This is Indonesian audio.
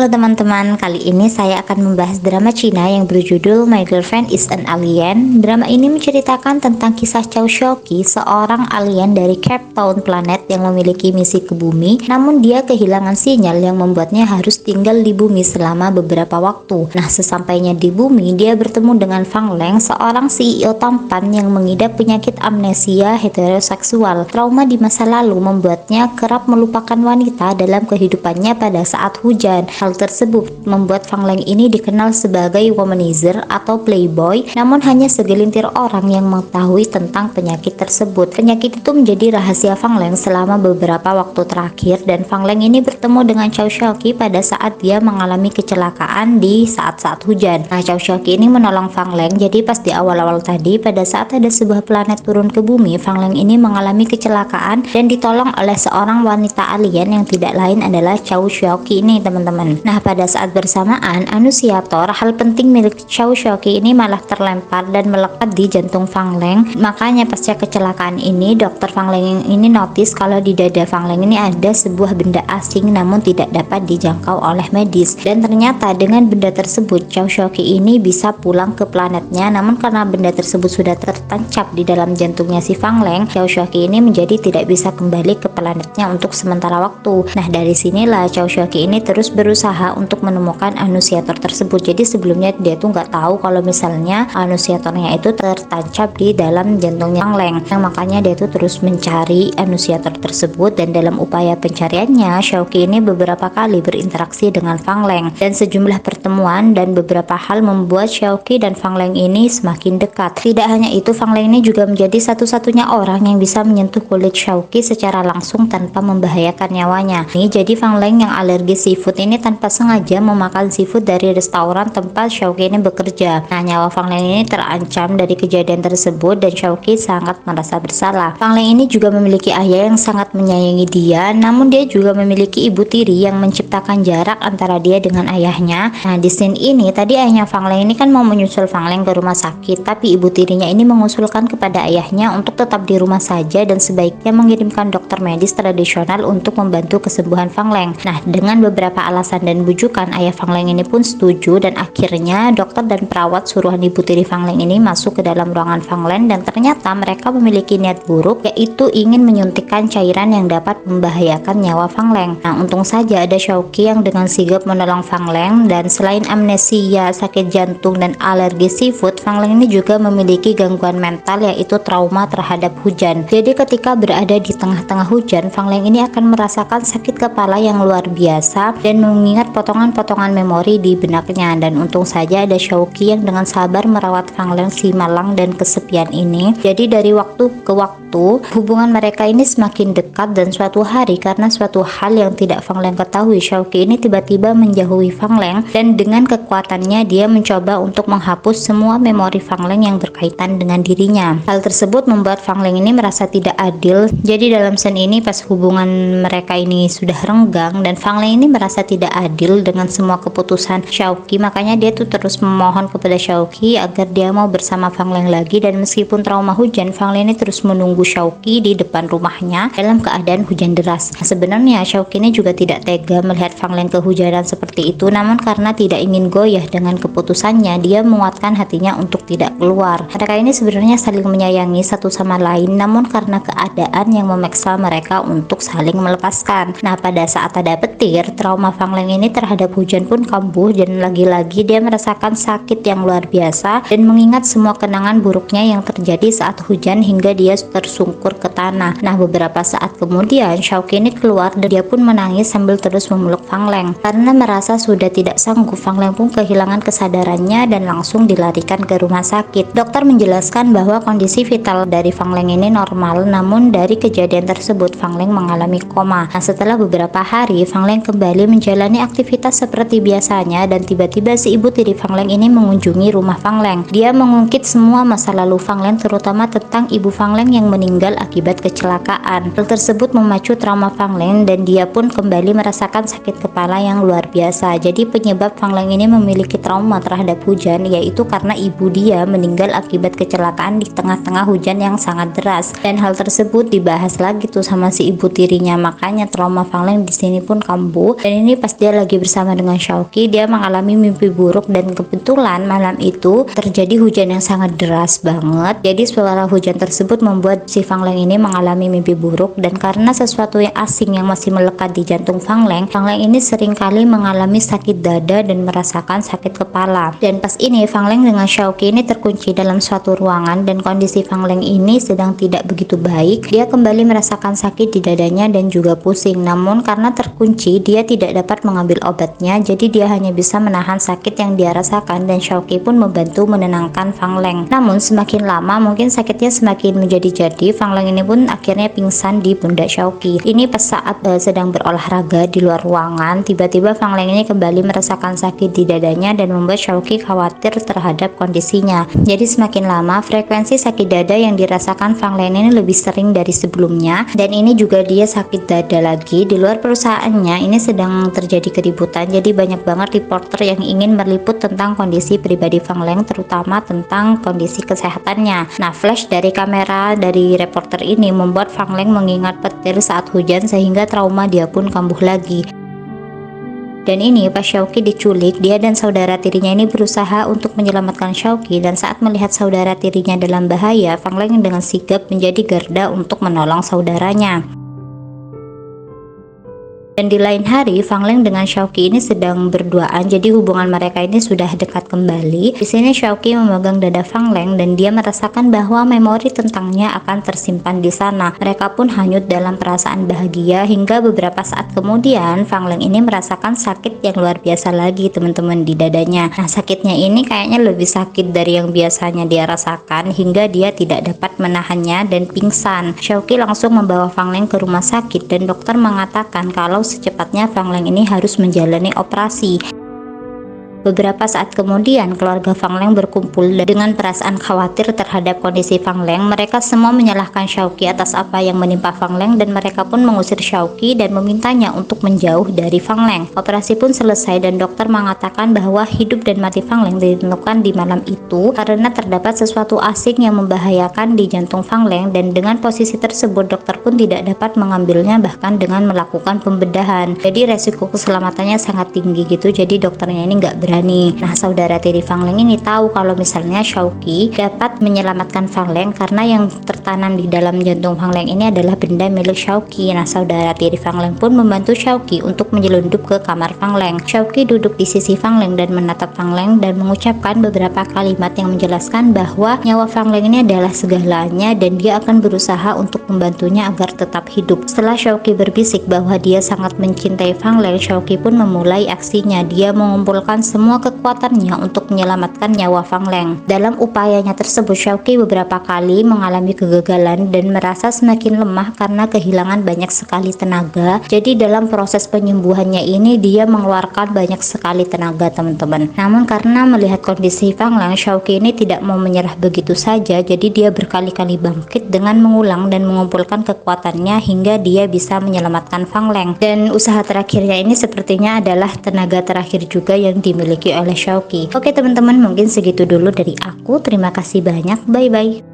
Halo teman-teman, kali ini saya akan membahas drama Cina yang berjudul My Girlfriend is an Alien. Drama ini menceritakan tentang kisah Chow Shoki, seorang alien dari Cape Town planet yang memiliki misi ke bumi, namun dia kehilangan sinyal yang membuatnya harus tinggal di bumi selama beberapa waktu. Nah, sesampainya di bumi, dia bertemu dengan Fang Leng, seorang CEO tampan yang mengidap penyakit amnesia heteroseksual. Trauma di masa lalu membuatnya kerap melupakan wanita dalam kehidupannya pada saat hujan. Hal tersebut membuat Fang Leng ini dikenal sebagai womanizer atau playboy, namun hanya segelintir orang yang mengetahui tentang penyakit tersebut. Penyakit itu menjadi rahasia Fang Leng selama beberapa waktu terakhir, dan Fang Leng ini bertemu dengan Chow Shoki pada saat dia mengalami kecelakaan di saat-saat hujan. Nah, Chow Shoki ini menolong Fang Leng. Jadi pas di awal-awal tadi, pada saat ada sebuah planet turun ke bumi, Fang Leng ini mengalami kecelakaan dan ditolong oleh seorang wanita alien yang tidak lain adalah Chow Shoki ini, teman-teman. Nah, pada saat bersamaan, anusiator, hal penting milik Chow Shoki ini malah terlempar dan melekat di jantung Fang Leng. Makanya pasca kecelakaan ini, dokter Fang Leng ini notice kalau di dada Fang Leng ini ada sebuah benda asing namun tidak dapat dijangkau oleh medis. Dan ternyata dengan benda tersebut, Chow Shoki ini bisa pulang ke planetnya, namun karena benda tersebut sudah tertancap di dalam jantungnya si Fang Leng, Chow Shoki ini menjadi tidak bisa kembali ke planetnya untuk sementara waktu. Nah, dari sinilah Chow Shoki ini terus berusaha untuk menemukan anusiator tersebut. Jadi sebelumnya dia tuh nggak tahu kalau misalnya anusiatornya itu tertancap di dalam jantungnya Fang Leng. Yang makanya dia tuh terus mencari anusiator tersebut, dan dalam upaya pencariannya, Shoki ini beberapa kali berinteraksi dengan Fang Leng, dan sejumlah pertemuan dan beberapa hal membuat Shoki dan Fang Leng ini semakin dekat. Tidak hanya itu, Fang Leng ini juga menjadi satu-satunya orang yang bisa menyentuh kulit Shoki secara langsung tanpa membahayakan nyawanya. Jadi Fang Leng yang alergi seafood ini tanpa sengaja memakan seafood dari restoran tempat Shoki ini bekerja. Nah, nyawa Fang Leng ini terancam dari kejadian tersebut dan Shoki sangat merasa bersalah. Fang Leng ini juga memiliki ayah yang sangat menyayangi dia, namun dia juga memiliki ibu tiri yang menciptakan jarak antara dia dengan ayahnya. Nah, di scene ini tadi ayahnya Fang Leng ini kan mau menyusul Fang Leng ke rumah sakit, tapi ibu tirinya ini mengusulkan kepada ayahnya untuk tetap di rumah saja dan sebaiknya mengirimkan dokter medis tradisional untuk membantu kesembuhan Fang Leng. Nah, dengan beberapa alasan dan bujukan, ayah Fang Leng ini pun setuju, dan akhirnya dokter dan perawat suruhan ibu tiri Fang Leng ini masuk ke dalam ruangan Fang Leng, dan ternyata mereka memiliki niat buruk, yaitu ingin menyuntikkan cairan yang dapat membahayakan nyawa Fang Leng. Nah, untung saja ada Shoki yang dengan sigap menolong Fang Leng, dan selain amnesia, sakit jantung, dan alergi seafood, Fang Leng ini juga memiliki gangguan mental, yaitu trauma terhadap hujan. Jadi ketika berada di tengah-tengah hujan, Fang Leng ini akan merasakan sakit kepala yang luar biasa dan mengingat potongan-potongan memori di benaknya. Dan untung saja ada Shoki yang dengan sabar merawat Fang Leng si malang dan kesepian ini. Jadi dari waktu ke waktu, hubungan mereka ini semakin dekat, dan suatu hari karena suatu hal yang tidak Fang Leng ketahui, Shoki ini tiba-tiba menjauhi Fang Leng, dan dengan kekuatannya dia mencoba untuk menghapus semua memori Fang Leng yang berkaitan dengan dirinya. Hal tersebut membuat Fang Leng ini merasa tidak adil. Jadi dalam scene ini pas hubungan mereka ini sudah renggang dan Fang Leng ini merasa tidak adil dengan semua keputusan Shoki, makanya dia tuh terus memohon kepada Shoki agar dia mau bersama Fang Leng lagi. Dan meskipun trauma hujan, Fang Leng ini terus menunggu Shoki di depan rumahnya dalam keadaan hujan deras. Nah, sebenarnya Shoki ini juga tidak tega melihat Fang Leng kehujanan seperti itu, namun karena tidak ingin goyah dengan keputusannya, dia menguatkan hatinya untuk tidak keluar. Mereka ini sebenarnya saling menyayangi satu sama lain, namun karena keadaan yang memaksa mereka untuk saling melepaskan. Nah, pada saat ada petir, trauma Fang Leng ini terhadap hujan pun kambuh, dan lagi-lagi dia merasakan sakit yang luar biasa dan mengingat semua kenangan buruknya yang terjadi saat hujan hingga dia tersungkur ke tanah. Nah, beberapa saat kemudian Shoki ini keluar dan dia pun menangis sambil terus memeluk Fang Leng. Karena merasa sudah tidak sanggup, Fang Leng pun kehilangan kesadarannya dan langsung dilarikan ke rumah sakit. Dokter menjelaskan bahwa kondisi vital dari Fang Leng ini normal, namun dari kejadian tersebut Fang Leng mengalami koma. Nah, setelah beberapa hari, Fang Leng kembali menjalani aktivitas seperti biasanya, dan tiba-tiba si ibu tiri Fang Leng ini mengunjungi rumah Fang Leng. Dia mengungkit semua masa lalu Fang Leng, terutama tentang ibu Fang Leng yang meninggal akibat kecelakaan. Hal tersebut memacu trauma Fang Leng dan dia pun kembali merasakan sakit kepala yang luar biasa. Jadi penyebab Fang Leng ini memiliki trauma terhadap hujan yaitu karena ibu dia meninggal akibat kecelakaan di tengah-tengah hujan yang sangat deras. Dan hal tersebut dibahas lagi tuh sama si ibu tirinya, makanya trauma Fang Leng di sini pun kambuh. Dan ini pas dia lagi bersama dengan Xiaoqi, dia mengalami mimpi buruk dan kebetulan malam itu terjadi hujan yang sangat deras banget. Jadi suara hujan tersebut membuat si Fang Leng ini mengalami mimpi buruk, dan karena sesuatu yang asing yang masih melekat di jantung Fang Leng ini seringkali mengalami sakit dada dan merasakan sakit kepala. Dan pas ini Fang Leng dengan Xiaoqi ini terkunci dalam suatu ruangan dan kondisi Fang Leng ini sedang tidak begitu baik. Dia kembali merasakan sakit di dadanya dan juga pusing, namun karena terkunci dia tidak dapat mengambil obatnya, jadi dia hanya bisa menahan sakit yang dia rasakan dan Xiaoqi pun membantu menenangkan Fang Leng. Namun semakin lama mungkin sakitnya semakin menjadi-jadi. Fang Leng ini pun akhirnya pingsan di pundak Xiaoqi. Ini pas saat sedang berolahraga di luar ruangan, tiba-tiba Fang Leng ini kembali merasakan sakit di dadanya dan membuat Xiaoqi khawatir terhadap kondisinya. Jadi semakin lama frekuensi sakit dada yang dirasakan Fang Leng ini lebih sering dari sebelumnya, dan ini juga dia sakit dada lagi. Di luar perusahaannya ini sedang terjadi keributan, jadi banyak banget reporter yang ingin meliput tentang kondisi pribadi Fang Leng, terutama tentang kondisi kesehatannya. Nah, flash dari kamera dari reporter ini membuat Fang Leng mengingat petir saat hujan sehingga trauma dia pun kambuh lagi. Dan ini pas Xiaoqi diculik, dia dan saudara tirinya ini berusaha untuk menyelamatkan Xiaoqi, dan saat melihat saudara tirinya dalam bahaya, Fang Leng dengan sigap menjadi garda untuk menolong saudaranya. Dan di lain hari Fang Leng dengan Xiaoqi ini sedang berduaan, jadi hubungan mereka ini sudah dekat kembali. Di sini Xiaoqi memegang dada Fang Leng dan dia merasakan bahwa memori tentangnya akan tersimpan di sana. Mereka pun hanyut dalam perasaan bahagia hingga beberapa saat kemudian Fang Leng ini merasakan sakit yang luar biasa lagi teman-teman di dadanya. Nah, sakitnya ini kayaknya lebih sakit dari yang biasanya dia rasakan hingga dia tidak dapat menahannya dan pingsan. Xiaoqi langsung membawa Fang Leng ke rumah sakit dan dokter mengatakan kalau secepatnya Fang Leng ini harus menjalani operasi. Beberapa saat kemudian keluarga Fang Leng berkumpul dengan perasaan khawatir terhadap kondisi Fang Leng. Mereka semua menyalahkan Xiaoqi atas apa yang menimpa Fang Leng dan mereka pun mengusir Xiaoqi dan memintanya untuk menjauh dari Fang Leng. Operasi pun selesai dan dokter mengatakan bahwa hidup dan mati Fang Leng ditentukan di malam itu karena terdapat sesuatu asing yang membahayakan di jantung Fang Leng, dan dengan posisi tersebut dokter pun tidak dapat mengambilnya bahkan dengan melakukan pembedahan. Jadi resiko keselamatannya sangat tinggi gitu, jadi dokternya ini nggak berani. Nah, saudara tiri Fang Leng ini tahu kalau misalnya Xiaoqi dapat menyelamatkan Fang Leng karena yang tertanam di dalam jantung Fang Leng ini adalah benda milik Xiaoqi. Nah, saudara tiri Fang Leng pun membantu Xiaoqi untuk menyelundup ke kamar Fang Leng. Xiaoqi duduk di sisi Fang Leng dan menatap Fang Leng dan mengucapkan beberapa kalimat yang menjelaskan bahwa nyawa Fang Leng ini adalah segalanya dan dia akan berusaha untuk membantunya agar tetap hidup. Setelah Xiaoqi berbisik bahwa dia sangat mencintai Fang Leng, Xiaoqi pun memulai aksinya. Dia mengumpulkan semua kekuatannya untuk menyelamatkan nyawa Fang Leng. Dalam upayanya tersebut, Xiaoqi beberapa kali mengalami kegagalan dan merasa semakin lemah karena kehilangan banyak sekali tenaga. Jadi dalam proses penyembuhannya ini dia mengeluarkan banyak sekali tenaga teman-teman. Namun karena melihat kondisi Fang Leng, Xiaoqi ini tidak mau menyerah begitu saja. Jadi dia berkali-kali bangkit dengan mengulang dan mengumpulkan kekuatannya hingga dia bisa menyelamatkan Fang Leng. Dan usaha terakhirnya ini sepertinya adalah tenaga terakhir juga yang dimiliki oleh Xiaoqi. Oke teman-teman, mungkin segitu dulu dari aku. Terima kasih banyak. Bye bye.